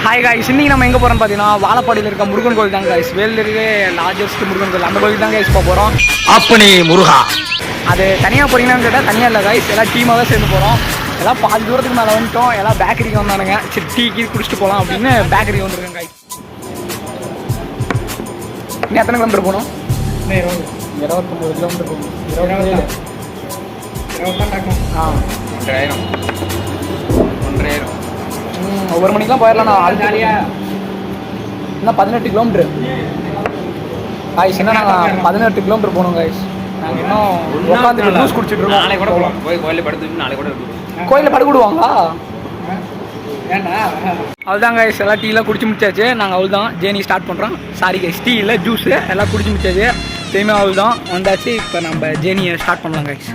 Hi guys, இன்னைக்கு நம்ம எங்கே போகிறோம்னு பார்த்தீங்கன்னா வாழப்பாடியில் இருக்க முருகன் கோயில் தான் காய்ஸ். வேலூரிலே லார்ஜஸ்ட் முருகன் கோயில், அந்த கோயில் தான் காய்ஸ் போக போகிறோம். அப்பனே முருகா, அது தனியாக போகிறீங்கன்னு கேட்டால் தனியாக இல்லை காய்ஸ், எல்லாம் டீமாக தான் சேர்ந்து போகிறோம். எல்லாம் பாதி தூரத்துக்கு மேலே வந்துட்டோம். எல்லாம் பேக்கரிக்கு வந்தானுங்க. சரி டீ கீ குடிச்சிட்டு போகலாம் அப்படின்னு பேக்கரிக்கு வந்துருக்கேன் காய்ஸ். இன்னும் எத்தனை கிலோமீட்டர் போகணும்? 29 கிலோமீட்டர் போகணும். 27 ஒவ்வொரு மணிக்கெலாம் போயிடலாம். நான் ஆள் இன்னும் 18 கிலோமீட்டர் காய்ஸ். என்ன நாங்கள் 18 கிலோமீட்டர் போகணும் காய்ஸ். நாங்கள் இன்னும் உட்காந்து ஜூஸ் குடிச்சிட்டு இருக்கோம். நாளைக்கு கூட போகலாம். போய் கோயிலில் படுத்து நாளைக்கு கூட இருக்கும். கோயிலில் படுக்கிடுவாங்களா? அவ்வளோதான் காய்ஸ், எல்லாம் டீலாம் குடிச்சு முடிச்சாச்சு. நாங்கள் அவ்வளோதான் ஜேர்னி ஸ்டார்ட் பண்ணுறோம். சாரி காய்ஸ், டீ இல்லை ஜூஸு எல்லாம் குடிச்சு முடிச்சாச்சு. சேமே அவ்வளோதான் வந்தாச்சு. இப்போ நம்ம ஜேர்னியை ஸ்டார்ட் பண்ணலாம் காய்ஸ்.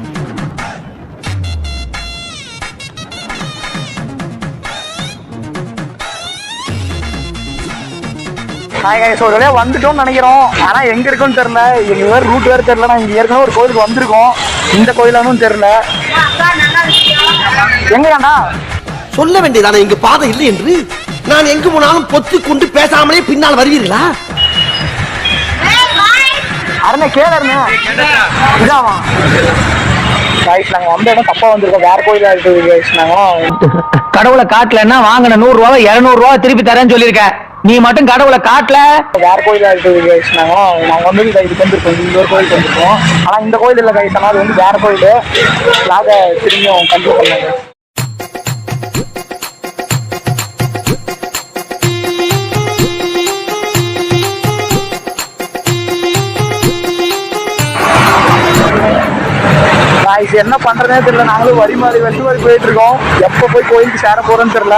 ஹாய் காய்ஸ், ஒரு வழியாக வந்துட்டோம்னு நினைக்கிறோம். ஆனால் எங்கே இருக்குன்னு தெரில. எங்கள் வேறு ரூட் வேறு தெரில. நான் இங்கே ஏற்கனவே ஒரு கோயிலுக்கு வந்திருக்கோம். இந்த கோயிலானும் தெரில. எங்கேண்ணா சொல்ல வேண்டியதானே இங்கு பாதை இல்லை என்று? நான் எங்கு போனாலும் பொத்து கொண்டு பேசாமலே பின்னால் வருவீர்களா? அருணா கேளுங்க. இதாவா காய்ஸ், நாங்கள் வந்த இடம் தப்பாக வந்திருக்கோம். வேறு கோயிலாக இருக்குது காய்ஸ். நாங்கள் கடவுளை காட்டலன்னா வாங்கின 100 ரூபா 200 ரூபா திருப்பி தரேன்னு சொல்லியிருக்கேன். நீ மட்டும் கடவுளை காட்டல. வேற கோயிலாக இருக்குது காய்ஸ். நாங்கள் வந்து இதுக்கு வந்திருக்கோம். இந்த ஒரு கோயிலுக்கு வந்திருக்கோம். ஆனால் இந்த கோயில் இல்லை காய்ஸ். ஆனால் அது வந்து வேற கோயில். அதை திரும்பியும் கண்டிப்பாக பண்ணாங்க. காய்ஸ், என்ன பண்றதே தெரியல. நாங்களும் வழி மாறி போயிட்டு இருக்கோம். எப்போ போய் கோயிலுக்கு சேர போறோன்னு தெரியல.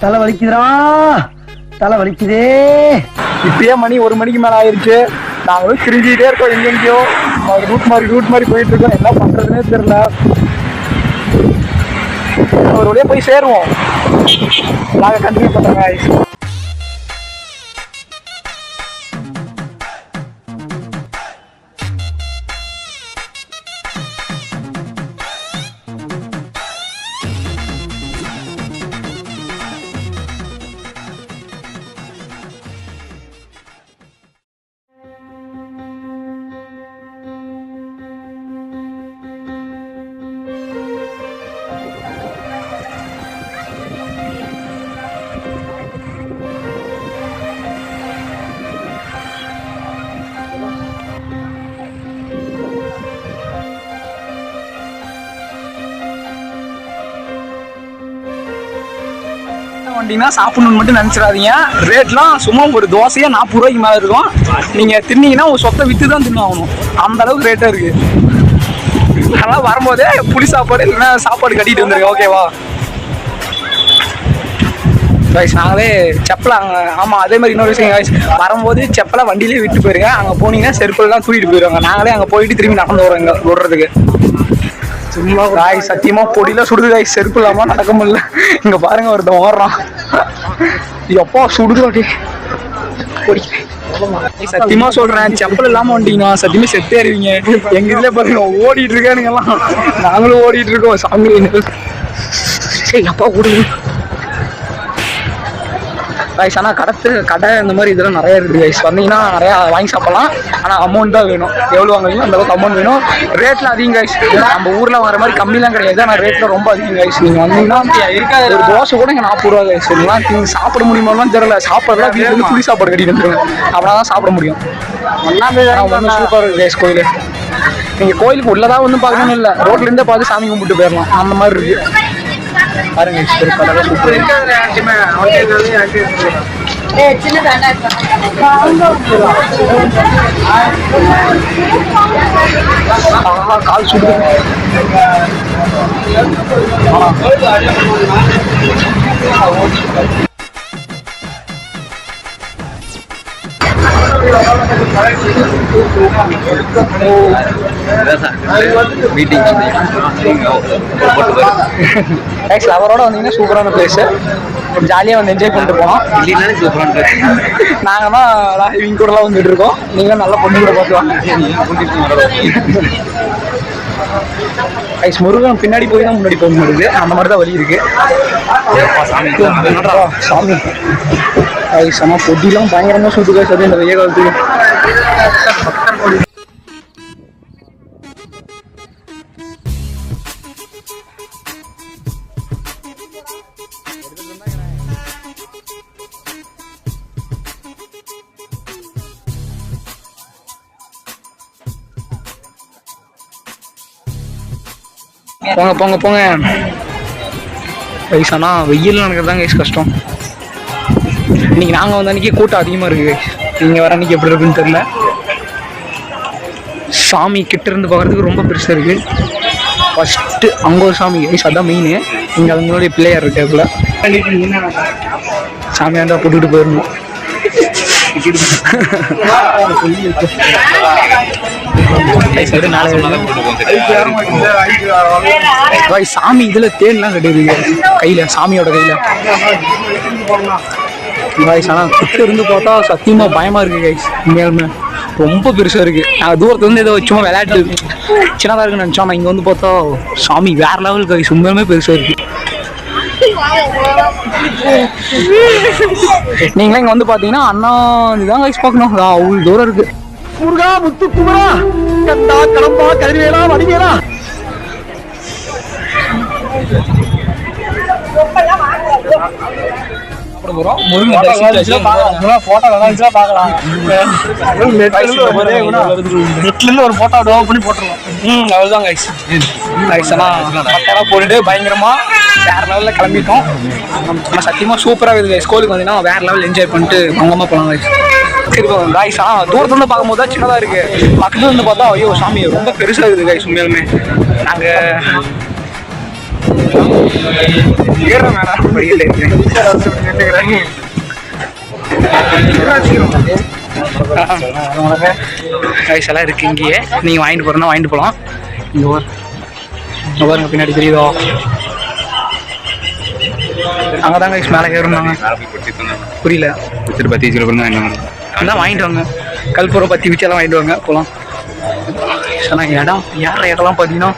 தலை வலிக்குதுடா, தலை வலிக்குதே. இப்பயே மணி 1 மணிக்கு மேல ஆயிருச்சு. நாங்களும் திரிஞ்சுக்கிட்டே இருக்கோம். எங்கெங்கயோ ரூட் மாதிரி போயிட்டு இருக்கோம். என்ன பண்றதுன்னே தெரியல. ஒரு வழியா போய் சேருவோம். நாங்க கண்டினியூ பண்றோம் காய்ஸ். வண்டிங்கன்னா சாப்பிடணும்னு மட்டும் நினைச்சிடாதீங்க. ரேட்லாம் சும்மா ஒரு தோசையா 40 ரூபாய்க்கு மேலே இருக்கும். நீங்க தின்னீங்கன்னா ஒரு சொத்தை வித்து தான் தின்னு ஆகணும். அந்த அளவுக்கு ரேட்டா இருக்கு. அதனால வரும்போதே புளி சாப்பாடு இல்லைன்னா சாப்பாடு கட்டிட்டு வந்துருங்க. ஓகேவா காய்ஸ்? நாங்களே செப்பலை அங்கே, ஆமாம் அதே மாதிரி இன்னொரு விஷயம் காய்ஸ், வரும்போது செப்பலை வண்டியிலே விட்டு போயிருங்க. அங்கே போனீங்கன்னா செருப்பெல்லாம் தூக்கிட்டு போயிடுவாங்க. நாங்களே அங்கே போயிட்டு திரும்பி நடந்து வரோம் இங்கே விடுறதுக்கு. சும்மா காய் சத்தியமா பொடியில சுடுது காய். செருப்பு இல்லாம நடக்க முடியல. இங்க பாருங்க ஒருத்தன் ஓடுறான். எப்போ சுடுது பொடி. சத்தியமா சொல்றேன், செப்பல் இல்லாம வந்துட்டீங்கன்னா சத்தியமா செத்தே அறிவீங்க. எங்க இதுல பாருங்க ஓடிட்டு இருக்கானுங்க எல்லாம். நாங்களும் ஓடிட்டு இருக்கோம். சாமி சரி அப்பா ஓடுது காய்ஸ். ஆனால் கடை இந்த மாதிரி இதெல்லாம் நிறைய இருக்குது காய்ஸ். வந்தீங்கன்னா நிறையா வாங்கி சாப்பிடலாம். ஆனால் அமௌண்ட் தான் வேணும். எவ்வளோ வாங்குவீங்க அந்த அளவுக்கு அமௌண்ட் வேணும். ரேட்டில் அதிகம் காய்ஸ். நம்ம ஊரில் வர மாதிரி கம்மிலாம் கிடையாது. ஆனால் ரேட்டில் ரொம்ப அதிகம் காய்ஸ். நீங்கள் வந்தீங்கன்னா இருக்காது. ஒரு தோசை கூட இங்கே 40 ரூபா காய்ஸ். இதெல்லாம் நீங்கள் சாப்பிட முடியுமாலாம் தெரியல. சாப்பாடுலாம் வீட்டில் வந்து புளி சாப்பாடு கட்டிட்டு வந்துருங்க. அப்படின்னா தான் சாப்பிட முடியும். ஒன்றும் சூப்பராக இருக்குது காய்ஸ் கோயில். நீங்கள் கோயிலுக்கு உள்ளதான் வந்து பார்க்கணும்னு இல்லை, ரோட்லேருந்தே பார்த்து சாமி கும்பிட்டு போயிடலாம். அந்த மாதிரி இருக்குது பாருங்க. கால் சுடு. அவரோட வந்தீங்கன்னா சூப்பரான பிளேஸ். ஜாலியாக வந்து என்ஜாய் பண்ணிட்டு போனோம். இல்லைனாலும் சூப்பரான பிளேஸ். நாங்கள் தான் இவங்க கூடலாம் வந்துட்டு இருக்கோம். நீங்களும் நல்ல பொண்ணு கூட பார்த்து வாங்க. ஐஸ் முருகன் பின்னாடி போய் தான் முன்னாடி போக முடியுது. அந்த மாதிரி தான் வழி இருக்கு. சாமி செம பொட்டிலாம் பயங்கரமா சுத்துக்கா சரி இந்த வெய்ய காலத்துக்கு. போங்க போங்க போங்க கைஸ். ஆனால் வெயில் நடக்கிறது தான் கைஸ் கஷ்டம். இன்னைக்கு நாங்கள் வந்த அன்றைக்கி கூட்டம் அதிகமாக இருக்குது கைஸ். நீங்கள் வர அன்றைக்கி எப்படி இருக்குன்னு தெரில. சாமி கிட்ட இருந்து பார்க்குறதுக்கு ரொம்ப பெருசாக இருக்குது. ஃபஸ்ட்டு அங்கே ஒரு சாமி கைஸ், அதான் மெயின். இங்கே அது முன்னாடி பிள்ளையார் இருக்கு. அதுக்குள்ள சாமியாண்டா போட்டுக்கிட்டு போயிடணும். சாமி இதுல தேன்லாம் கட்டிருக்கு கையில, சாமியோட கையில. ஆனா கிட்ட இருந்து பார்த்தா சத்தியமா பயமா இருக்கு கைஸ். உண்மையாலுமே ரொம்ப பெருசா இருக்கு. நான் தூரத்துல இருந்து ஏதோ சும்மா விளையாட்டு சின்னதா இருக்குன்னு நினைச்சோம். நான் இங்க வந்து பார்த்தா சாமி வேற லெவல் கைஸ். உண்மையாலுமே பெருசா இருக்கு. நீங்களே இங்க வந்து பாத்தீங்கன்னா அண்ணா இதுதான் கைஸ் பார்க்கணும். அவ்வளவு தூரம் இருக்கு. முருகா முத்து குமரா கண்டா கடம்பா கதிரவேலா வடிவேலா. போட்டுட்டு பயங்கரமா வேற லெவல்ல கிளம்பிட்டோம். நம்ம சத்தியமா சூப்பரா இருக்குது. ஸ்கூலுக்கு வந்தீங்கன்னா வேற லெவல் என்ஜாய் பண்ணிட்டு பங்கமா போலாம் கைஸ். சரி கைஸ். தூரத்துல இருந்து பார்க்கும்போது தான் சின்னதா இருக்கு. பக்கத்துல இருந்து பார்த்தா ஐயோ சாமி ரொம்ப பெருசா இருக்குது கைஸ். உண்மையாலுமே நாங்க ஏறுறோம் மேடம். கைஸ் எல்லாம் இருக்கு இங்கேயே. நீங்க வாங்கிட்டு போறோம்னா வாங்கிட்டு போகலாம். இங்க பாருங்க பின்னாடி தெரியுதோ, அங்கதான் கைஸ் மேலே ஏறுனாங்க. புரியல. அதான் வாங்கிட்டு வாங்க. கல்பூரம் பத்தி வச்செல்லாம் வாங்கிட்டு வாங்க போகலாம். ஆனால் இடம் ஏற இடம்லாம் பார்த்தீங்கன்னா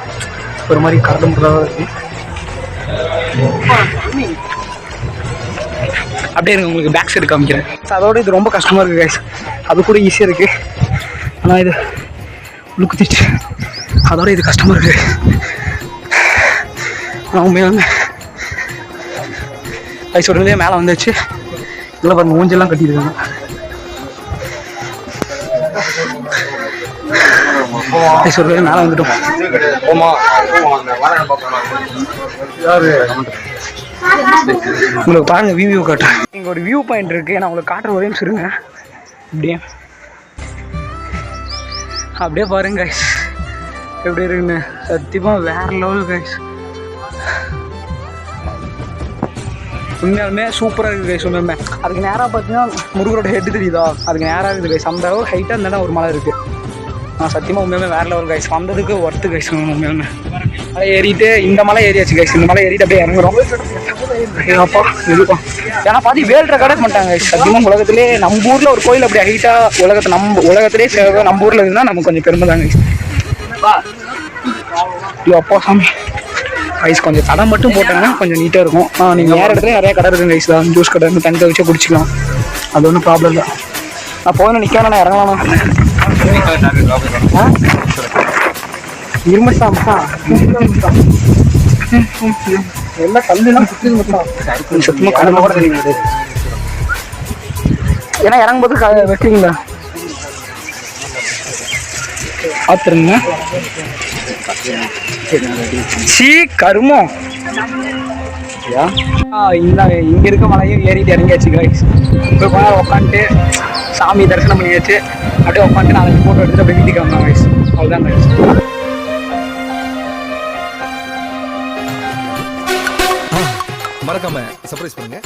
ஒரு மாதிரி கரடு முறதாக இருக்கு. அப்படியே இருக்கு. உங்களுக்கு பேக் சைடு காமிக்கிறேன். அதோட இது ரொம்ப கஷ்டமாக இருக்குது கைஸ். அது கூட ஈஸியாக இருக்குது. ஆனால் இது உழுக்குத்திட்டு அதோட இது கஷ்டமாக இருக்குது. உண்மையாக கைஸ் உடனே மேலே வந்துச்சு. இதெல்லாம் பாருங்க ஊஞ்செல்லாம் கட்டியிருக்காங்க. கைஸ் உடனே மேலே வந்துட்டோம். உங்களுக்கு பாருங்க வியூ காட்டுறேன். இங்கே ஒரு வியூ பாயிண்ட் இருக்கு. நான் உங்களுக்கு காட்டுற ஒரே நிமிஷம் இருங்க. அப்படியே பாருங்க கைஸ் எப்படி இருக்குன்னு. சத்தியமா வேற லெவல் கைஸ். உண்மையாலுமே சூப்பராக இருக்குது கைஸ். உண்மையுமே அதுக்கு நேராக பார்த்தீங்கன்னா முருகரோட ஹெட் தெரியுதா, அதுக்கு நேராக இருக்குது கைஸ். அந்த அளவு ஹைட்டாக இருந்தாலும் ஒரு மலை இருக்குது. சத்தியமாக உண்மையுமே வேற லெவல் கைஸ். வந்ததுக்கு ஒர்த்து கைஸ். உண்மையாலுமே மலை ஏறிட்டு இந்த மலை ஏறியாச்சு கைஸ். இந்த மலை ஏறிட்டு அப்படியே இறங்குறோம். அப்பா இதுப்பா ஏன்னா பாதி வேல்ற கடை பண்ணிட்டாங்க கைஸ். சத்தியமாக உலகத்திலே நம்ம ஊரில் ஒரு கோயில் அப்படி ஹைட்டாக உலகத்திலே நம்ம ஊரில் இருந்தால் நமக்கு கொஞ்சம் பெருமை தான் கைஸ். அப்பா சாமி கைஸ் கொஞ்சம் கடை மட்டும் போட்டாங்கன்னா கொஞ்சம் நீட்டாக இருக்கும். நீங்கள் வேறு இடத்துல நிறையா கடை இருக்குது கைஸ். தான் ஜூஸ் கடை தண்ணி வச்சு குடிச்சிக்கலாம். அது ஒன்றும் ப்ராப்ளம் இல்லை. நான் போய் நிற்காம நான் இறங்கலாம். இருமட்டாமா எல்லாம் கல்லுலாம் சுத்தமாக கடமை கூட தெரியுது. ஏன்னா இறங்கும்போது வெட்டுறீங்களா பார்த்துருங்க. சீ கருமம். இங்க இருக்க மலையும் ஏறிட்டு இறங்கியாச்சு கைஸ். போய் கொஞ்ச நேரம் உட்காந்துட்டு சாமி தரிசனம் பண்ணியாச்சு. அப்படியே உட்காந்துட்டு நாளைக்கு போட்டோ எடுத்துட்டு அப்படியே வீட்டுக்கு வந்தோம் கைஸ். அவ்வளோதான் கைஸ். மறக்காம சர்ப்ரைஸ் பண்ணுங்க.